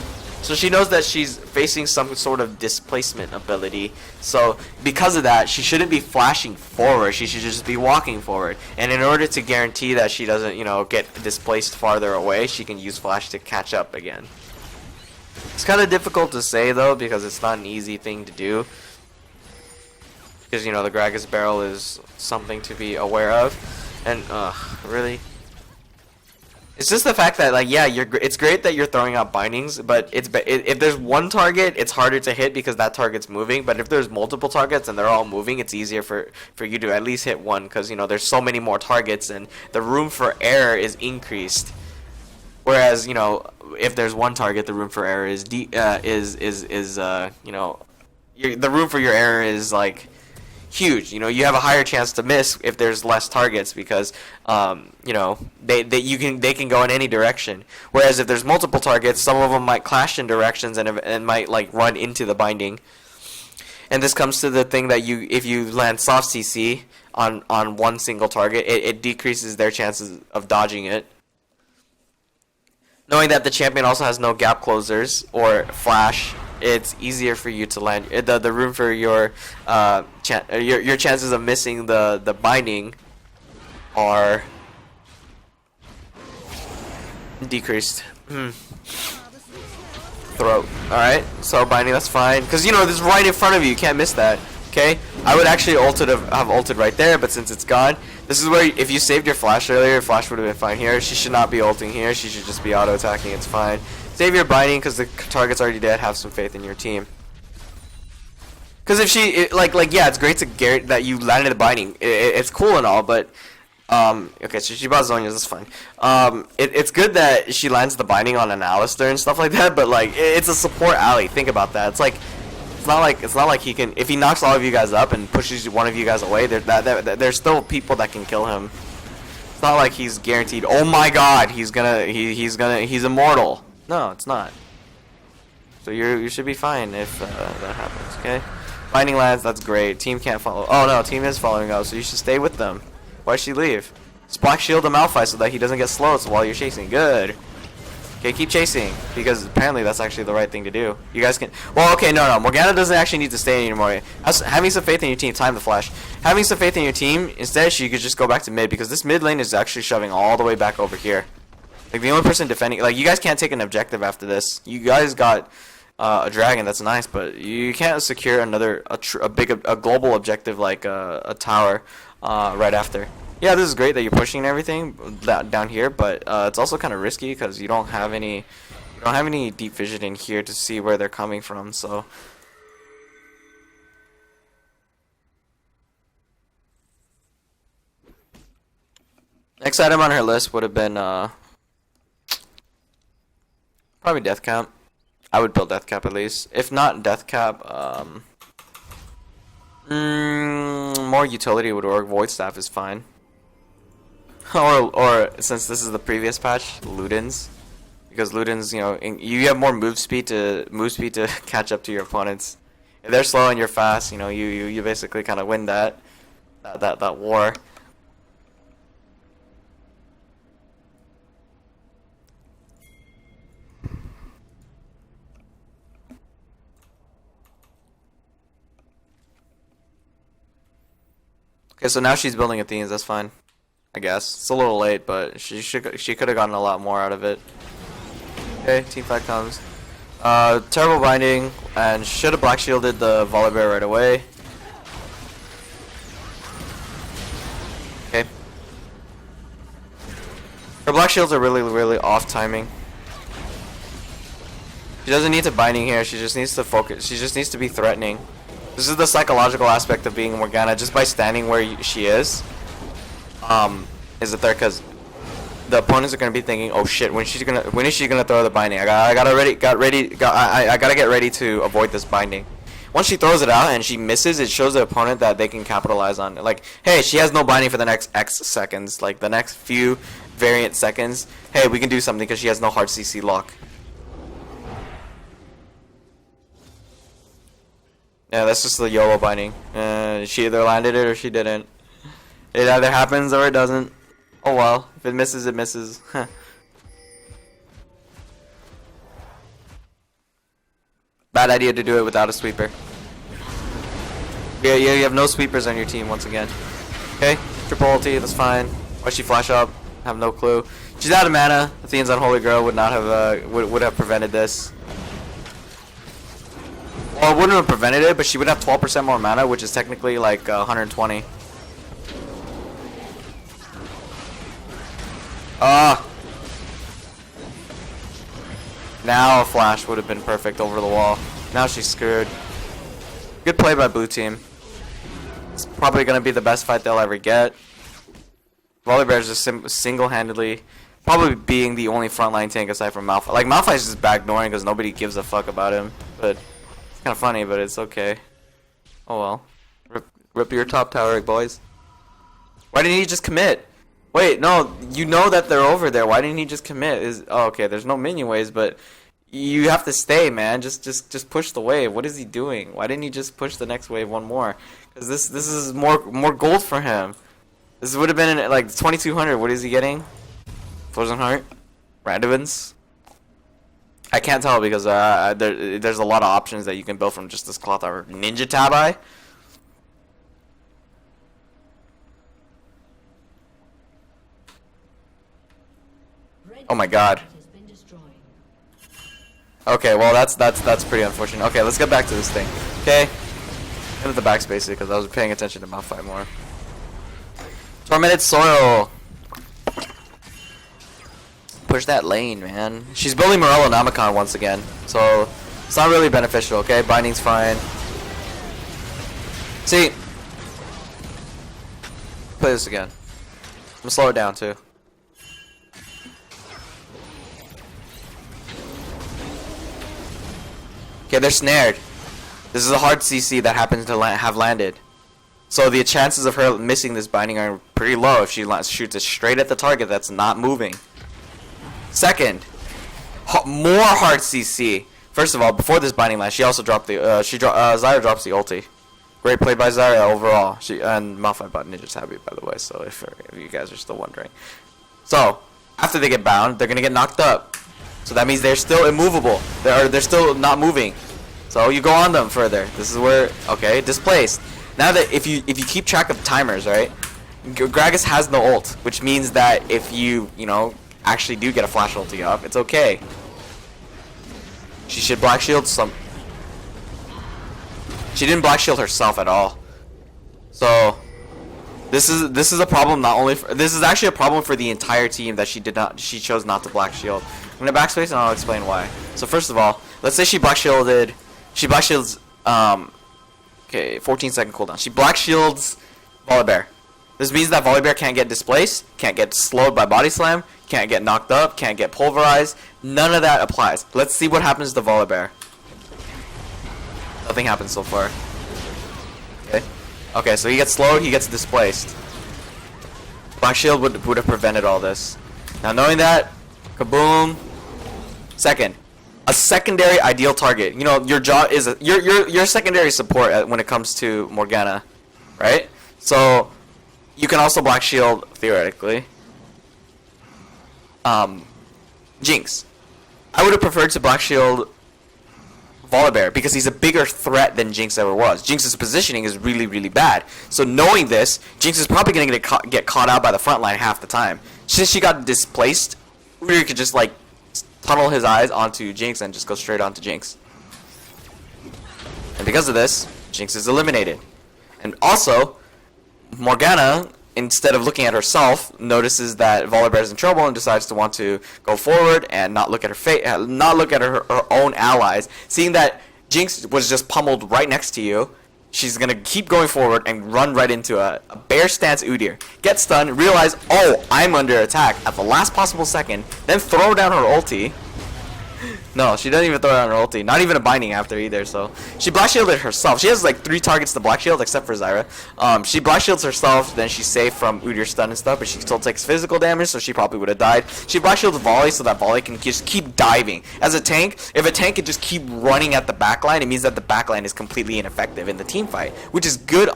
Speaker 2: so she knows that she's facing some sort of displacement ability. So because of that, she shouldn't be flashing forward. She should just be walking forward. And in order to guarantee that she doesn't, you know, get displaced farther away, she can use flash to catch up again. It's kind of difficult to say though, because it's not an easy thing to do. Because you know the Gragas barrel is something to be aware of, and really, it's just the fact that like, yeah, it's great that you're throwing out bindings, but if there's one target, it's harder to hit because that target's moving. But if there's multiple targets and they're all moving, it's easier for you to at least hit one, because you know there's so many more targets and the room for error is increased. Whereas, you know, if there's one target, the room for error is you know, the room for your error is like huge. You know, you have a higher chance to miss if there's less targets, because you know, they can go in any direction. Whereas if there's multiple targets, some of them might clash in directions and might like run into the binding. And this comes to the thing that if you land soft CC on one single target, it decreases their chances of dodging it. Knowing that the champion also has no gap closers or flash, it's easier for you to land. The room for your chances of missing the binding are decreased. Throat. Alright, so binding, that's fine. Because, you know, this is right in front of you. You can't miss that. Okay? I would actually have ulted right there, but since it's gone, this is where if you saved your flash earlier, your flash would have been fine here. She should not be ulting here. She should just be auto-attacking. It's fine. Save your binding because the target's already dead. Have some faith in your team. Because if yeah, it's great to that you landed the binding. It's cool and all, but okay, so she bought Zhonya's, that's fine. It's good that she lands the binding on an Alistar and stuff like that, but like it's a support ally. Think about that. It's not like he can, if he knocks all of you guys up and pushes one of you guys away, there's still people that can kill him. It's not like he's guaranteed. Oh my God, he's immortal. No, it's not. So you should be fine if that happens. Okay, binding lands, that's great. Team can't follow. Oh no, team is following up, so you should stay with them. Why'd she leave? Just black shield the Malphite so that he doesn't get slowed while you're chasing. Good. Okay, keep chasing, because apparently that's actually the right thing to do. You guys can... Well, okay, no. Morgana doesn't actually need to stay anymore. Having some faith in your team, time the flash. Having some faith in your team, instead she could just go back to mid, because this mid lane is actually shoving all the way back over here. Like, the only person defending... Like, you guys can't take an objective after this. You guys got a dragon, that's nice, but you can't secure a global objective like a tower right after. Yeah, this is great that you're pushing and everything down here, but it's also kind of risky because you don't have any deep vision in here to see where they're coming from. So next item on her list would have been probably Death Cap. I would build Death Cap at least. If not Death Cap, more utility would work. Void Staff is fine. or since this is the previous patch, Ludens, because Ludens, you have more move speed to catch up to your opponents. If they're slow and you're fast, you basically kind of win that war. Okay, so now she's building Athenes. That's fine, I guess. It's a little late, but she could have gotten a lot more out of it. Okay, team fight comes. Terrible binding, and should have black shielded the Volibear right away. Okay. Her black shields are really off timing. She doesn't need to binding here. She just needs to focus. She just needs to be threatening. This is the psychological aspect of being Morgana. Just by standing where she is it there? Because the opponents are gonna be thinking, "Oh shit, when is she gonna throw the binding? I gotta get ready to avoid this binding." Once she throws it out and she misses, it shows the opponent that they can capitalize on it. Like, hey, she has no binding for the next X seconds, like the next few variant seconds. Hey, we can do something because she has no hard CC lock. Yeah, that's just the YOLO binding. She either landed it or she didn't. It either happens or it doesn't. Oh well. If it misses, it misses. Bad idea to do it without a sweeper. Yeah, you have no sweepers on your team once again. Okay, triple ulti, that's fine. Why'd she flash up? Have no clue. She's out of mana. Athene's Unholy Girl would not have would have prevented this. Well, it wouldn't have prevented it, but she would have 12% more mana, which is technically like 120. Now a flash would have been perfect over the wall. Now she's screwed. Good play by blue team. It's probably going to be the best fight they'll ever get. Volibear is just single-handedly probably being the only frontline tank aside from Malphite. Like, Malphite's just backdooring because nobody gives a fuck about him. But it's kind of funny, but it's okay. Oh well. Rip your top tower, boys. Why didn't he just commit? Wait, no, you know that they're over there. Why didn't he just commit? Oh, okay, there's no minion waves, but you have to stay, man. Just push the wave. What is he doing? Why didn't he just push the next wave one more? Because this is more gold for him. This would have been like 2200. What is he getting? Frozen Heart, Radovans. I can't tell because there's a lot of options that you can build from just this cloth armor. Ninja Tabi. Oh my god. Okay, well that's pretty unfortunate. Okay, let's get back to this thing. Okay, into the backspace because I was paying attention to Malphite more. Tormented Soil. Push that lane, man. She's building Morello Namicon once again, so it's not really beneficial. Okay, binding's fine. See, play this again. I'm gonna slow it down too. Okay, they're snared. This is a hard CC that happens to have landed. So the chances of her missing this binding are pretty low if she shoots it straight at the target that's not moving. Second, more hard CC. First of all, before this binding land, she also dropped the Zyra drops the ulti. Great play by Zyra overall. And Malphite bought Ninja Tabi, by the way. So if you guys are still wondering, so after they get bound, they're gonna get knocked up. So that means they're still immovable. They're still not moving. So you go on them further. This is where, okay, displaced. Now that if you keep track of timers, right? Gragas has no ult, which means that if you actually do get a flash ulti up, it's okay. She should black shield some. She didn't black shield herself at all. So this is a problem not only for, this is actually a problem for the entire team that she chose not to black shield. I'm gonna backspace and I'll explain why. So first of all, let's say she black shields okay, 14-second cooldown. She black shields Volibear. This means that Volibear can't get displaced, can't get slowed by body slam, can't get knocked up, can't get pulverized. None of that applies. Let's see what happens to Volibear. Nothing happens so far. Okay. Okay, so he gets slowed, he gets displaced. Black Shield would have prevented all this. Now knowing that, kaboom. Second, a secondary ideal target. You know, your job is your secondary support when it comes to Morgana, right? So you can also Black Shield theoretically. Jinx. I would have preferred to Black Shield Volibear because he's a bigger threat than Jinx ever was. Jinx's positioning is really, really bad. So knowing this, Jinx is probably going to get caught out by the front line half the time. Since she got displaced, Udyr could just like tunnel his eyes onto Jinx and just go straight onto Jinx. And because of this, Jinx is eliminated. And also, Morgana, instead of looking at herself, notices that Volibear is in trouble and decides to want to go forward and not look at her own allies. Seeing that Jinx was just pummeled right next to you, she's gonna keep going forward and run right into a bear stance Udyr. Get stunned, realize, oh, I'm under attack at the last possible second, then throw down her ulti. No, she doesn't even throw down her ulti. Not even a binding after either, so. She Black Shielded herself. She has like 3 targets to Black Shield except for Zyra. She Black Shields herself, then she's safe from Udyr's stun and stuff, but she still takes physical damage, so she probably would have died. She Black Shields Volley so that Volley can just keep diving. As a tank, if a tank can just keep running at the backline, it means that the backline is completely ineffective in the team fight, which is good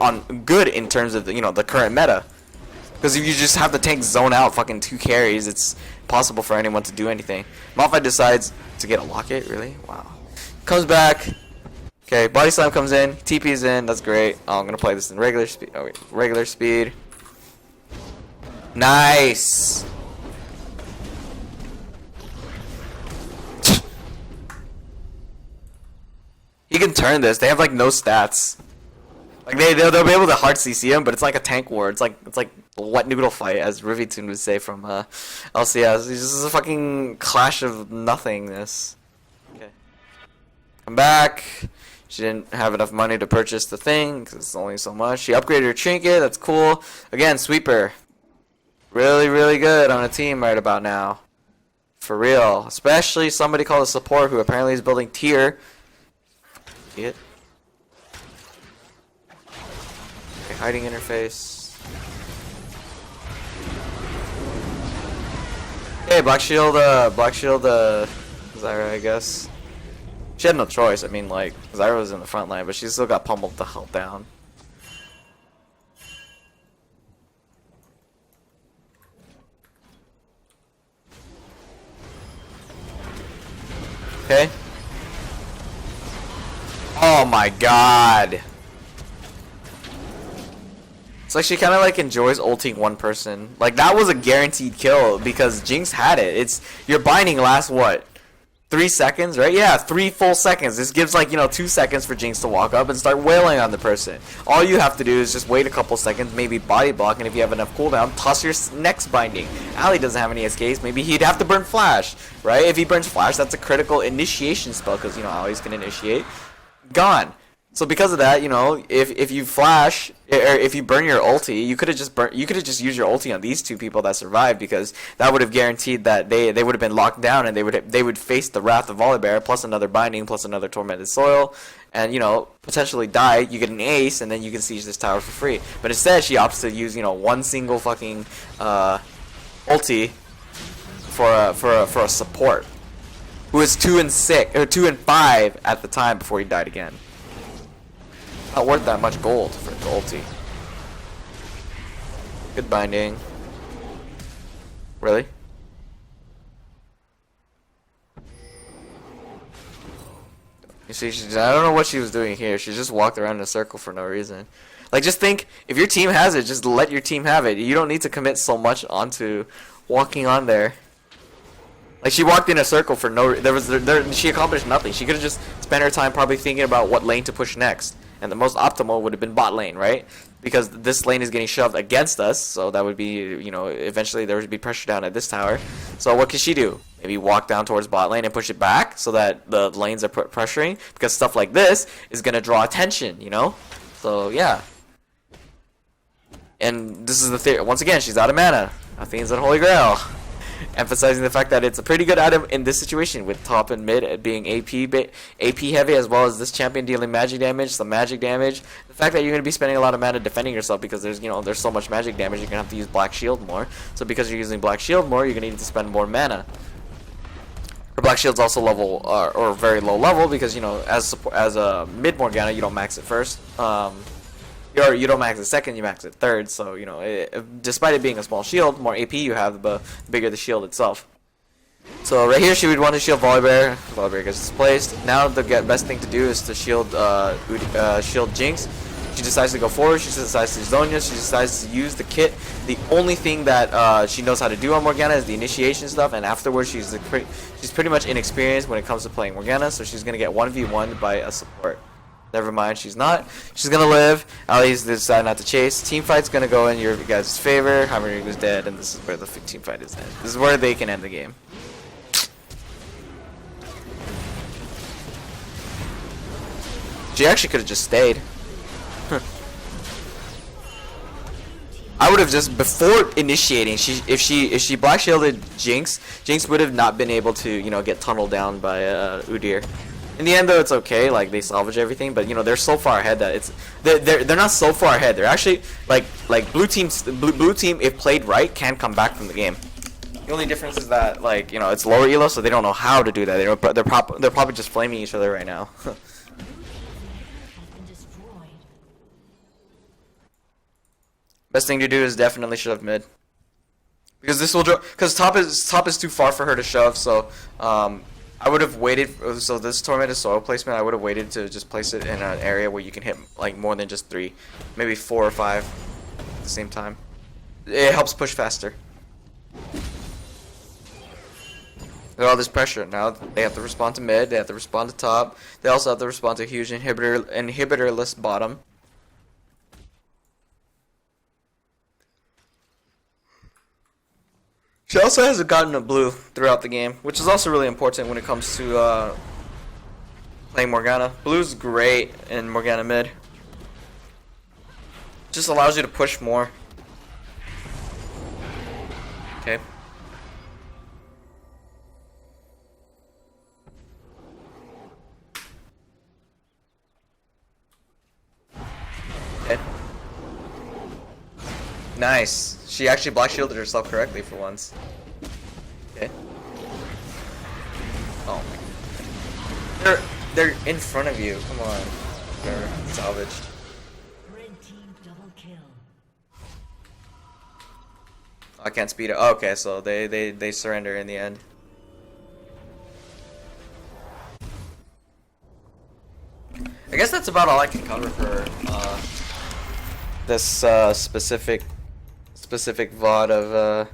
Speaker 2: in terms of the, the current meta. Because if you just have the tank zone out fucking 2 carries, it's possible for anyone to do anything. Malphite decides to get a locket, really? Wow. Comes back. Okay, Body Slam comes in. TP's in. That's great. Oh, I'm going to play this in regular speed. Oh, wait. Regular speed. Nice. He can turn this. They have, like, no stats. Like, they'll be able to hard CC him, but it's like a tank war. It's like wet noodle fight, as Rivitune would say from LCS. This is a fucking clash of nothingness. Okay. Come back. She didn't have enough money to purchase the thing, because it's only so much. She upgraded her trinket. That's cool. Again, Sweeper. Really, really good on a team right about now. For real. Especially somebody called a support who apparently is building tier. See it? Okay, hiding interface. Okay, Black Shield, Zyra, I guess. She had no choice. I mean, like, Zyra was in the front line, but she still got pummeled the hell down. Okay. Oh my god. It's like she kind of like enjoys ulting one person. Like that was a guaranteed kill because Jinx had it. It's your binding lasts what? 3 seconds, right? Yeah, 3 full seconds. This gives like 2 seconds for Jinx to walk up and start wailing on the person. All you have to do is just wait a couple seconds, maybe body block, and if you have enough cooldown, toss your next binding. Ali doesn't have any escapes. Maybe he'd have to burn flash, right? If he burns flash, that's a critical initiation spell because Ali's can initiate. Gone. So because of that, if you flash or if you burn your ulti, you could have just used your ulti on these 2 people that survived because that would have guaranteed that they would have been locked down and they would face the wrath of Volibear plus another binding plus another tormented soil and potentially die. You get an ace and then you can siege this tower for free. But instead she opts to use one single fucking ulti for a support who is 2 and 6 or 2 and 5 at the time before he died again. Not worth that much gold for the ulti. Good binding. Really? You see, I don't know what she was doing here. She just walked around in a circle for no reason. Like, just think, if your team has it, just let your team have it. You don't need to commit so much onto walking on there. Like, she walked in a circle for no reason. She accomplished nothing. She could have just spent her time probably thinking about what lane to push next. And the most optimal would have been bot lane, right? Because this lane is getting shoved against us, so that would be, eventually there would be pressure down at this tower. So what can she do? Maybe walk down towards bot lane and push it back so that the lanes are pressuring, because stuff like this is going to draw attention, So, yeah. And this is the theory. Once again, she's out of mana. Athene's at Holy Grail. Emphasizing the fact that it's a pretty good item in this situation, with top and mid being AP heavy, as well as this champion dealing magic damage, some magic damage. The fact that you're going to be spending a lot of mana defending yourself because there's so much magic damage, you're going to have to use Black Shield more. So because you're using Black Shield more, you're going to need to spend more mana. Her Black Shield's also level or very low level because as a mid Morgana you don't max it first. You don't max it second, you max it third. So despite it being a small shield, more AP you have, the bigger the shield itself. So right here she would want to shield Volibear. Volibear gets displaced. Now the best thing to do is to shield shield Jinx. She decides to go forward. She decides to Zhonya. She decides to use the kit. The only thing that she knows how to do on Morgana is the initiation stuff, and afterwards she's pretty much inexperienced when it comes to playing Morgana. So she's gonna get 1v1 by a support. Never mind, she's not. She's gonna live. Ali's decided not to chase. Team fight's gonna go in your guys' favor. Hammerigu's dead, and this is where the team fight is dead. This is where they can end the game. She actually could have just stayed. I would have just, before initiating, if she black shielded Jinx would have not been able to get tunneled down by Udyr. In the end, though, it's okay. Like, they salvage everything, but they're so far ahead that they're not so far ahead. They're actually like blue team if played right can come back from the game. The only difference is that it's lower elo, so they don't know how to do that. They're probably just flaming each other right now. Best thing to do is definitely shove mid, because because top is too far for her to shove. So I would have waited. So this tormented soil placement, I would have waited to just place it in an area where you can hit more than just 3, maybe 4 or 5 at the same time. It helps push faster. With all this pressure, now they have to respond to mid. They have to respond to top. They also have to respond to huge inhibitorless bottom. She also hasn't gotten a blue throughout the game, which is also really important when it comes to playing Morgana. Blue's great in Morgana mid. Just allows you to push more. Okay. Okay. Nice. She actually black shielded herself correctly for once. Okay. Oh my God. They're in front of you. Come on. They're salvaged.
Speaker 3: Red team double kill.
Speaker 2: I can't speed it. Oh, okay, so they surrender in the end. I guess that's about all I can cover for this specific VOD of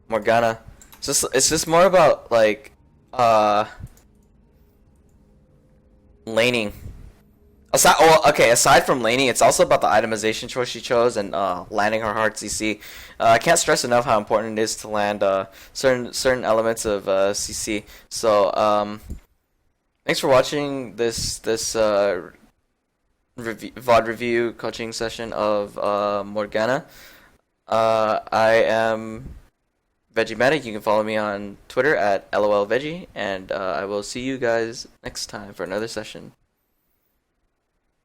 Speaker 2: Morgana. It's just more about laning. Aside from laning, it's also about the itemization choice she chose and landing her hard CC. I can't stress enough how important it is to land certain elements of CC. So thanks for watching this VOD review coaching session of Morgana. I am Veggiematic. You can follow me on Twitter at LOLVeggie, and I will see you guys next time for another session.